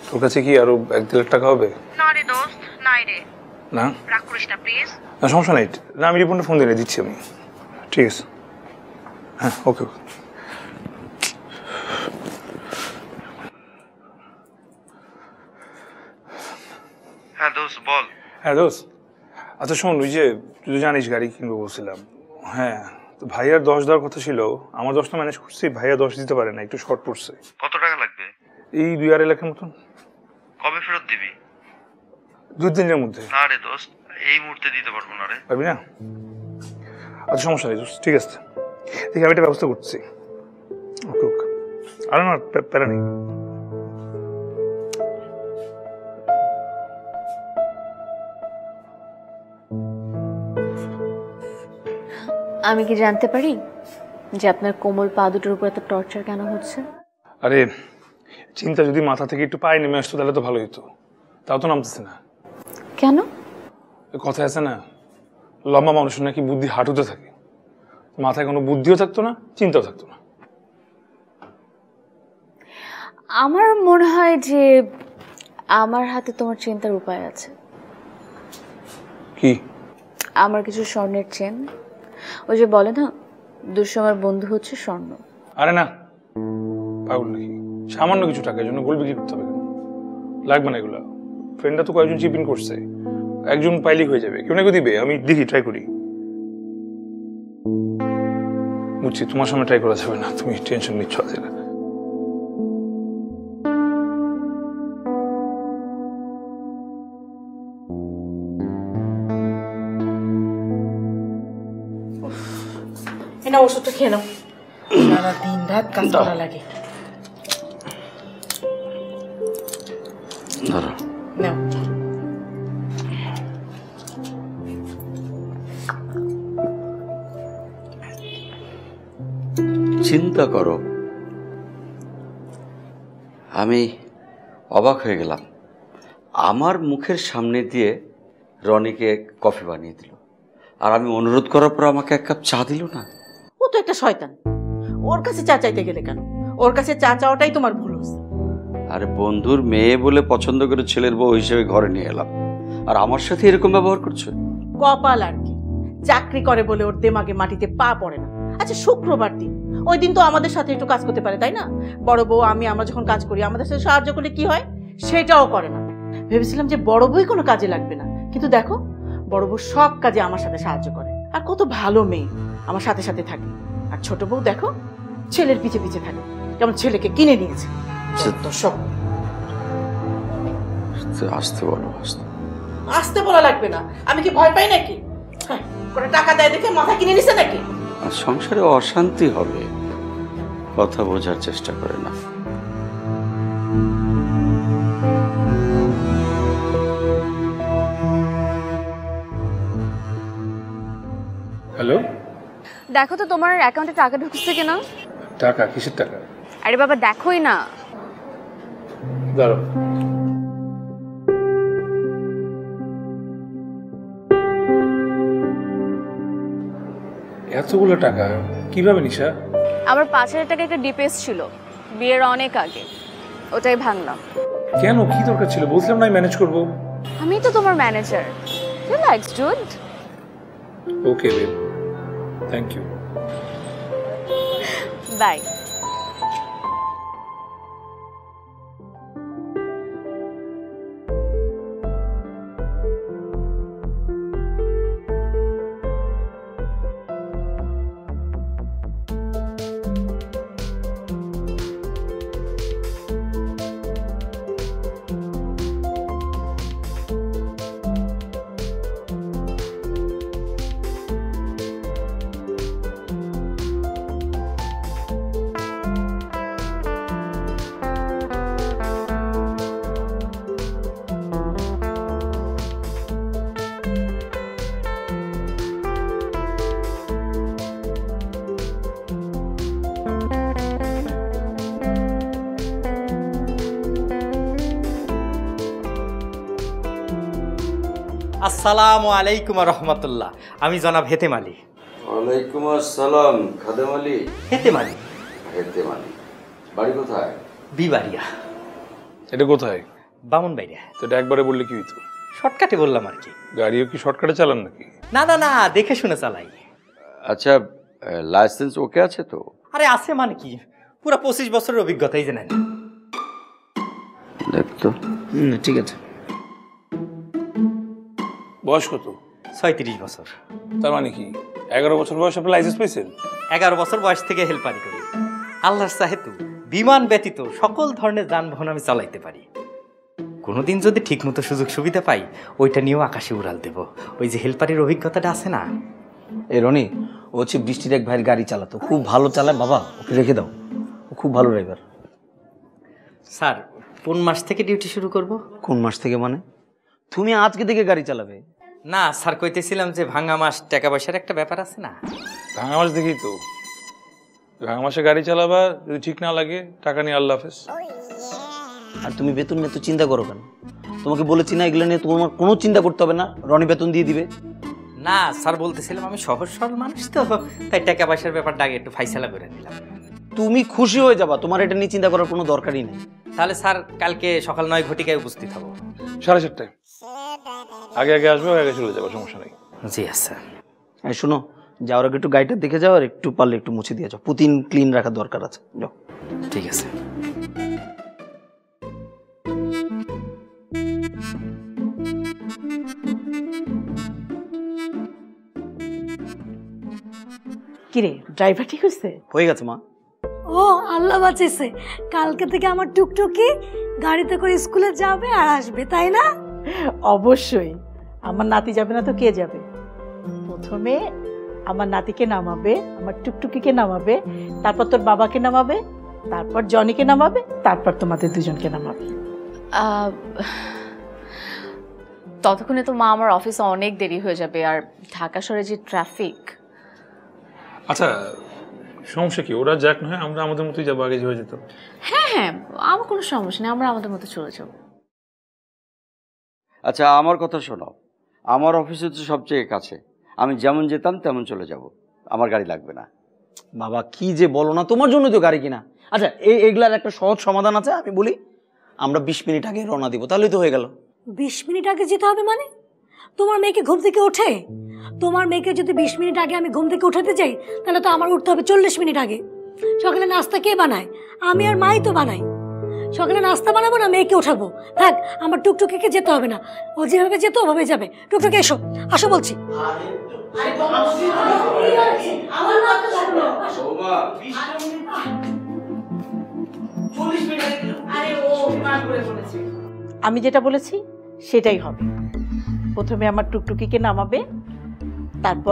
তোর কাছে কি আরো 1-2 লাখ টাকা হবে? না রে দোস্ত, নাই রে। না রাগ করিস না প্লিজ। না সমস্যা নাই, না আমি রিপনটা ফোন দিয়ে দিচ্ছি আমি। ঠিক আছে, হ্যাঁ ওকে। হ্যাঁ দোস্ত বল। হ্যাঁ দোস্ত, আচ্ছা শোন, ওই যে তুই জানিস গাড়ি কিনবো বলছিলাম, হ্যাঁ তো ভাইয়ার 10 দেওয়ার কথা ছিল, আমার 10টা ম্যানেজ করছি, ভাইয়া 10 দিতে পারে না, একটু শর্ট পড়ছে। কত টাকা লাগবে? এই 2-2.5 লাখের মতন। কবে ফেরত দিবি? 2 দিনের মধ্যে। না রে দোস্ত, এই মুহূর্তে দিতে পারবো না রে। পারবি না? আচ্ছা সমস্যা নেই দোস্ত, ঠিক আছে, দেখি আমি একটা ব্যবস্থা করছি। ওকে ওকে, আরে না প্যারা নেই। আমি কি জানতে পারি যে আপনার কোমল পা দুটোর উপর এত টর্চার কেন হচ্ছে? আরে চিন্তা যদি মাথা থেকে একটু পায়ে নেমে আসতো তাহলে তো ভালো হতো, তাও তো নামতেছে না। কেন? কথা আছে না, লম্বা মানুষের নাকি বুদ্ধি হাঁটুতে থাকে, মাথায় কোনো বুদ্ধিও থাকতো না, চিন্তাও থাকতো না। আমার মনে হয় যে আমার হাতে তোমার চিন্তার উপায় আছে। কি? আমার কিছু স্বর্ণের চেন, ওই যে বলে না দুঃসময়ের বন্ধু হচ্ছে স্বর্ণ। আরে না পাগল নাকি, সামান্য কিছু টাকার জন্য গোল্ড বিক্রি করতে হবে কেন? লাগবে না এগুলো, ফ্রেন্ডরা তো কয়েকজন চিপ ইন করছে, একজন পাইলেই হয়ে যাবে, কেউ না কেউ দিবে, আমি দেখি ট্রাই করি। বুঝছি তোমার সামনে ট্রাই করা যাবে না, তুমি টেনশন নিচ্ছ আছে না। না ওষুধটা খেয়ে নাও, সারা দিন রাত কাজ করা লাগে। নাও। চিন্তা করো, আমি অবাক হয়ে গেলাম, আমার মুখের সামনে দিয়ে রনিকে কফি বানিয়ে দিল, আর আমি অনুরোধ করার পর আমাকে 1 কাপ চা দিল না। ও তো একটা শয়তান, ওর কাছে চা চাইতে গেলে কেন? ওর কাছে চা চাওয়াটাই তোমার ভুল হচ্ছে। আরে বন্ধুর মেয়ে বলে পছন্দ করে ছেলের বউ হিসেবে ঘরে নিয়ে এলাম, আর আমার সাথে এরকম ব্যবহার করছো? কপাল আর কি, চাকরি করে বলে ওর দেমাগে মাটিতে পা পড়ে না। আচ্ছা শুক্রবার দিন, ওই দিন তো আমাদের সাথে একটু কাজ করতে পারে, তাই না? বড় বউ আমরা যখন কাজ করি আমাদের সাথে সাহায্য করলে কি হয়, সেটাও করে না। ভেবেছিলাম যে বড় বউই কোনো কাজে লাগবে না, কিন্তু দেখো বড় বউ সব কাজে আমার সাথে সাহায্য করে, আর কত ভালো মেয়ে, আমার সাথে সাথে থাকে। আর ছোট বউ দেখো ছেলের পিছে পিছে থাকে, যেমন ছেলেকে কিনে নিয়েছে। সব আসতে বলো, আসতে বলা লাগবে না, আমি কি ভয় পাই নাকি? হ্যাঁ, করে টাকা দেয় দেখে মাথা কিনে নিছে নাকি? আর সংসারে অশান্তি হবে, কথা বোঝার চেষ্টা করে না। হ্যালো, দেখো তো তোমার অ্যাকাউন্টে টাকা ঢুকছে কিনা। টাকা? কিসের টাকা? আরে বাবা দেখোই না। দাঁড়াও, এতগুলো টাকা কিভাবে নিশা? আমার 5,000 টাকা একটা ডিপিএস ছিল বিয়ের অনেক আগে, ওটাই ভাঙলাম। কেন, কি দরকার ছিল? বলছিলাম না ম্যানেজ করবো। আমি তো তোমার manager. Relax dude. Okay babe, thank you, bye. আসসালামু আলাইকুম রহমতুল্লাহ, আমি জনাব হেতেম আলী। ওয়ালাইকুম আসসালাম খাদেম আলী। হেতেম আলী। হেতেম আলী, বাড়ি কোথায়? বিবাড়িয়া। এটা কোথায়? বামন বাইরে। তো এটা একবারে বললে কি হইতো? শর্টকাটে বললাম আর কি। গাড়িও কি শর্টকাটে চালান নাকি? না না না, দেখে শুনে চালাই। আচ্ছা, লাইসেন্স ওকে আছে তো? আরে আছে মানে কি, পুরো 25 বছরের অভিজ্ঞতাই জানেন। দেখ তো। ঠিক আছে। বয়স কত? 36 বছর। তার মানে কি 11 বছর বয়সে আপনি লাইসেন্স পেয়েছেন? 11 বছর বয়স থেকে হেলপারি করি। আল্লাহর চাহেতু বিমান ব্যতীত সকল ধরনের যানবাহন আমি চালাইতে পারি। কোনোদিন যদি ঠিকমতো সুযোগ সুবিধা পাই, ওইটা নিয়েও আকাশে উড়াল দেব। ওই যে হেলপারির অভিজ্ঞতাটা আছে না। এই রনি, ও হচ্ছে বৃষ্টির এক ভাইয়ের গাড়ি চালাতো, খুব ভালো চালায় বাবা, ওকে রেখে দাও, ও খুব ভালো ড্রাইভার। স্যার, কোন মাস থেকে ডিউটি শুরু করব? কোন মাস থেকে মানে? তুমি আজকে থেকে গাড়ি চালাবে? না স্যার, কইতেছিলাম যে ভাঙা মাস টাকা পয়সার একটা ব্যাপার আছে না। ভাঙা মাস দেখি তো, ভাঙা মাসে গাড়ি চালাবা, যদি ঠিক না লাগে টাকা নিয়ে আল্লাহ হাফেজ। আর তুমি বেতন নিয়ে তো চিন্তা করো কেন? তোমাকে বলেছি না এগুলো নিয়ে তোমার কোনো চিন্তা করতে হবে না, রনি বেতন দিয়ে দিবে। না স্যার, বলতেছিলাম আমি সহজ সরল মানুষ তো, তাই টাকা পয়সার ব্যাপারটা আগে একটু ফাইসালা করে নিলাম। তুমি খুশি হয়ে যাবা, তোমার এটা নিয়ে চিন্তা করার কোনো দরকারই নেই। তাহলে স্যার কালকে সকাল 9 ঘটিকায় উপস্থিত হব। 7:30টায় আগে আগে আসবে, আগে চলে যাবো, সমস্যা নেই। জি আচ্ছা। এই শোনো, যাওয়ার আগে একটু গাড়িটা দেখে যাও, আর একটু পারলে একটু মুছে দিয়ে যাও, প্রতিদিন ক্লিন রাখার দরকার আছে। যাও। ঠিক আছে। কিরে, ড্রাইভার ঠিক হয়েছে? হয়ে গেছে মা। ও আল্লাহ বাঁচিয়েছে, কালকে থেকে আমার টুকটুকি গাড়িতে করে স্কুলে যাবে আর আসবে, তাই না? অবশ্যই। আমার নাতি যাবে না তো কে যাবে? প্রথমে আমার নাতিকে নামাবে, আমার টুকটুকিকে নামাবে, তারপর তোর বাবাকে নামাবে, তারপর জনিকে নামাবে, তারপর তোমাদের দুজনকে নামাবে। ততক্ষণে তো মা আমার অফিসে অনেক দেরি হয়ে যাবে, আর ঢাকা শহরে যে ট্রাফিক। আচ্ছা, সমস্যা কি? ওরা যাক না হয়, আমরা আমাদের মতোই যাবো, আগে হয়ে যেত। হ্যাঁ হ্যাঁ, আমার কোনো সমস্যা নেই, আমরা আমাদের মতো চলে যাবো। আচ্ছা, আমার কথা শোনো, আমার অফিসে তো সবচেয়ে কাছে, আমি যেমন যেতাম তেমন চলে যাব, আমার গাড়ি লাগবে না। বাবা কি যে বলো না, তোমার জন্য তো গাড়ি কিনা। আচ্ছা, এইগুলার একটা সহজ সমাধান আছে, আমি বলি, আমরা 20 মিনিট আগে রওনা দিব, তাহলেই তো হয়ে গেল। 20 মিনিট আগে যেতে হবে মানে? তোমার মেয়েকে ঘুম থেকে ওঠে? তোমার মেয়েকে যদি 20 মিনিট আগে আমি ঘুম থেকে উঠাতে চাই, তাহলে তো আমার উঠতে হবে 40 মিনিট আগে। সকালে নাস্তা কে বানায়? আমি আর মাই তো বানাই। সকালে নাস্তা বানাবো না মেয়েকে ওঠাবো? থাক, আমার টুকটুকিকে যেতে হবে না, ও যেভাবে যেত ওভাবে যাবে। টুকটুকি এসো, আসো বলছি। আমি যেটা বলেছি সেটাই হবে। প্রথমে আমার টুকটুকিকে নামাবে, তারপর